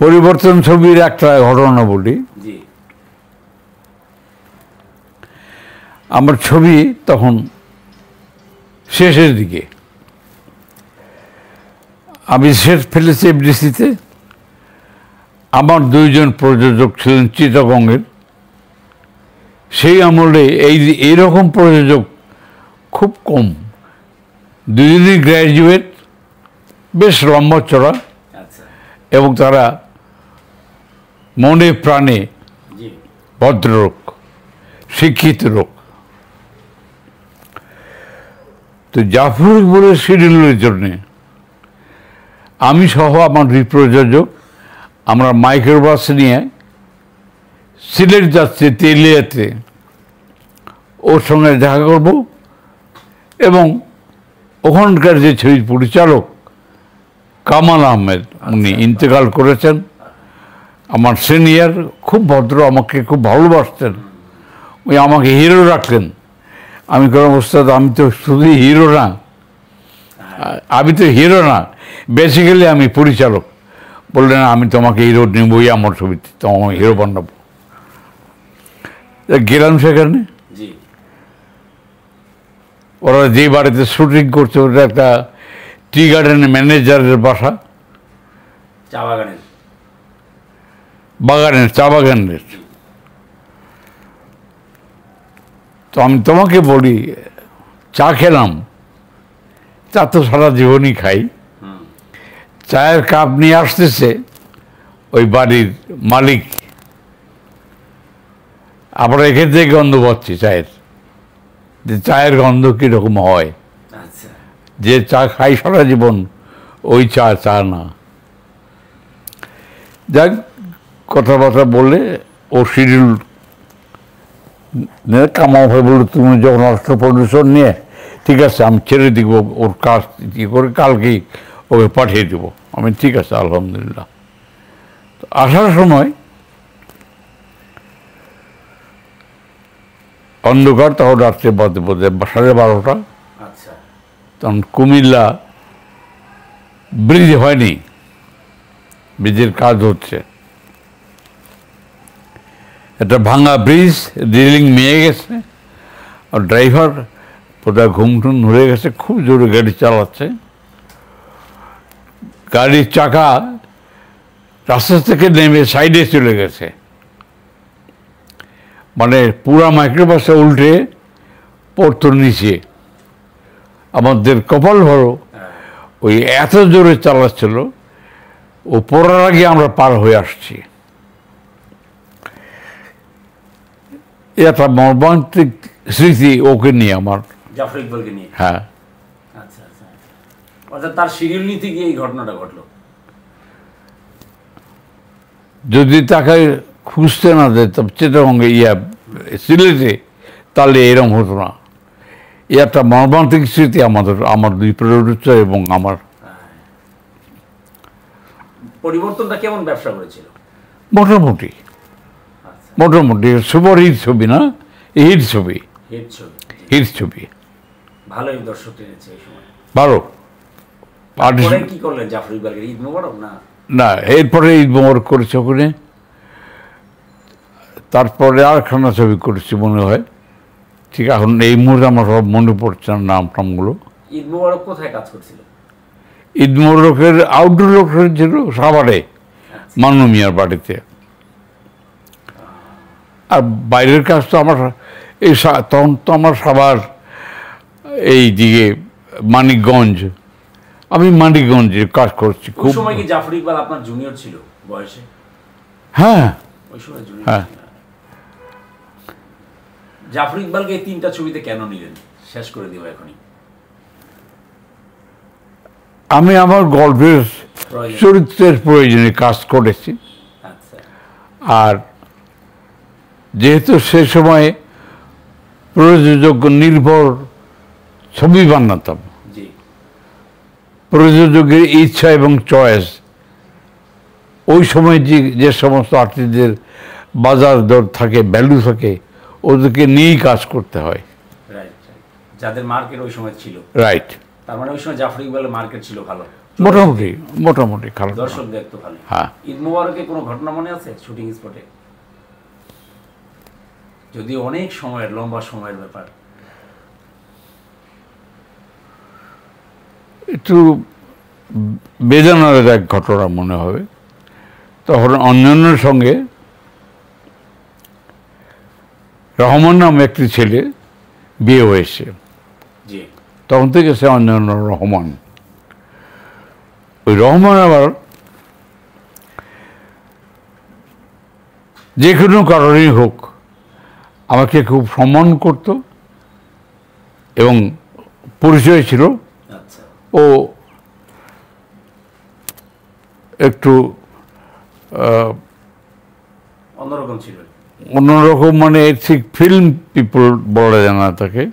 পরিবর্তন ছবির একটা ঘটনা বলি। আমার ছবি তখন শেষের দিকে, আমি সেট ফেলেছি এফডিসিতে। আমার দুইজন প্রযোজক ছিলেন চিটাগংয়ের। সেই আমলে এইরকম প্রযোজক খুব কম, দুজনই গ্র্যাজুয়েট, বেশ লম্বা চড়া, এবং তারা মনে প্রাণে ভদ্রলোক, শিক্ষিত লোক। তো জাফর ইকবালের শিডিউলের জন্যে আমি সহ আমার দুই প্রযোজক আমরা মাইক্রোবাস নিয়ে সিলেট যাচ্ছি, তেলিয়াতে ওর সঙ্গে দেখা করব। এবং ওখানকার যে ছবির পরিচালক কামাল আহমেদ, উনি ইন্তেকাল করেছেন, আমার সিনিয়র, খুব ভদ্র, আমাকে খুব ভালোবাসতেন, ওই আমাকে হিরো রাখতেন। আমি কোনো ওস্তাদ, আমি তো শুধু হিরো না, বেসিক্যালি আমি পরিচালক। বললেন আমি তোমাকে হিরো নেবই আমার ছবিতে, তোমাকে হিরো বানাবো। গেলাম সেখানে, ওরা যে বাড়িতে শুটিং করছে ওটা একটা টি গার্ডেনের ম্যানেজারের বাসা, চা বাগানের। তো আমি তোমাকে বলি, চা খেলাম, চা তো সারা জীবনই খাই। চায়ের কাপ নিয়ে আসতেছে ওই বাড়ির মালিক, আমরা এখান থেকে গন্ধ পাচ্ছি চায়ের, যে চায়ের গন্ধ কীরকম হয়। যে চা খাই সারা জীবন ওই চা না। যাক, কথাবার্তা বলে ও শিডিউল কামাও হয়ে বললো, তুমি যখন অস্ত্র প্রদূষণ নিয়ে, ঠিক আছে আমি ছেড়ে দিব, ওর কাজ কী করে কালকেই ওকে পাঠিয়ে দেবো। আমি ঠিক আছে আলহামদুলিল্লাহ। তো আসার সময় অন্ধকার, তখন রাত্রে বাদে 12:30। তখন কুমিল্লা ব্রিজ হয়নি, ব্রিজের কাজ হচ্ছে, একটা ভাঙা ব্রিজ, রেলিং মেয়ে গেছে, আর ড্রাইভার বোধহয় ঘুমটুম ধরে গেছে, খুব জোরে গাড়ি চালাচ্ছে। গাড়ির চাকা রাস্তা থেকে নেমে সাইডে চলে গেছে, মানে পুরা মাইক্রোবাসে উল্টে পড়তো নিচে। আমাদের কপাল ভরো ওই এত জোরে চালাচ্ছিল, ও পড়ার আগে আমরা পার হয়ে আসছি। এটা মর্মান্তিক স্মৃতি ওকে নিয়ে, আমার জাফর ইকবালকে নিয়ে। হ্যাঁ। আচ্ছা আচ্ছা, অর্থাৎ তার শিডিউল নিতে গিয়ে এই ঘটনাটা ঘটলো। যদি তাকে খুঁজতে না যেতাম চিটাগঙ্গে সিলেটে, তাহলে এরকম হতো না। একটা মর্মান্তিক স্মৃতি আমার দুই প্রযোজক এবং আমার। পরিবর্তনটা কেমন ব্যবসা করেছিল? মোটামুটি সুপার হিট ছবি না, হিট ছবি, ভালোই দর্শক টেনেছে এই সময়। ভালো। কি করলেন জাফর ইকবালকে? ঈদ মোবারক না, এরপরে ঈদ মোবারক করেছে ওখানে। তারপরে আরেকখানা ছবি করেছি মনে হয়, ঠিক এখন এই মুহূর্তে আমার সব মনে পড়ছে না নামগুলো। ঈদ মোবারক কোথায় কাজ করছিল? ঈদ মোবারকের আউটডোর লোকেশন ছিল সাভারে, মান্নু মিয়ার বাড়িতে। আর বাইরের কাজ তো আমার এই তখন তো আমার সাভার এই দিকে মানিকগঞ্জ, আমি মানিকগঞ্জে কাজ করছি। খুব সময় কি জাফর ইকবাল আপনার জুনিয়র ছিল বয়সে? হ্যাঁ, ওই সময় জুনিয়র। হ্যাঁ। জাফর ইকবালকে এই তিনটা ছবিতে কেন নিলেন? শেষ করে দিব এখনই। আমি আমার গল্পের চরিত্রের প্রয়োজনে কাজ করেছি। আর যেহেতু সে সময় প্রযোজক নির্ভর ছবি বানাতাম, প্রযোজকের ইচ্ছা এবং চয়েস, ওই সময় যে সমস্ত আর্টিস্টদের বাজার দর থাকে, ভ্যালু থাকে, ওদেরকে নিয়েই কাজ করতে হয়। যাদের মার্কেট ওই সময় ছিল। রাইট। তার মানে ওই সময় জাফর ইকবালের মার্কেট ছিল ভালো। মোটামুটি মোটামুটি খারাপ না। দর্শক দেখতো ভালো। হ্যাঁ। ঈদ মোবারকে কোনো ঘটনা মনে আছে শুটিং স্পটে? যদিও অনেক সময়ের, লম্বা সময়ের ব্যাপার। একটু বেদনার এক ঘটনা মনে হবে। তখন অন্যান্যের সঙ্গে রহমান নামে একটি ছেলে বিয়ে হয়েছে, জি। তখন থেকে সে অন্যান্য রহমান। ওই রহমান আবার যে কোনো কারণেই হোক আমাকে খুব সম্মান করত এবং পরিচয় ছিল আচ্ছা। ও একটু অন্যরকম ছিল। অন্যরকম, মানে ঠিক ফিল্ম পিপল বলা যায় না তাকে।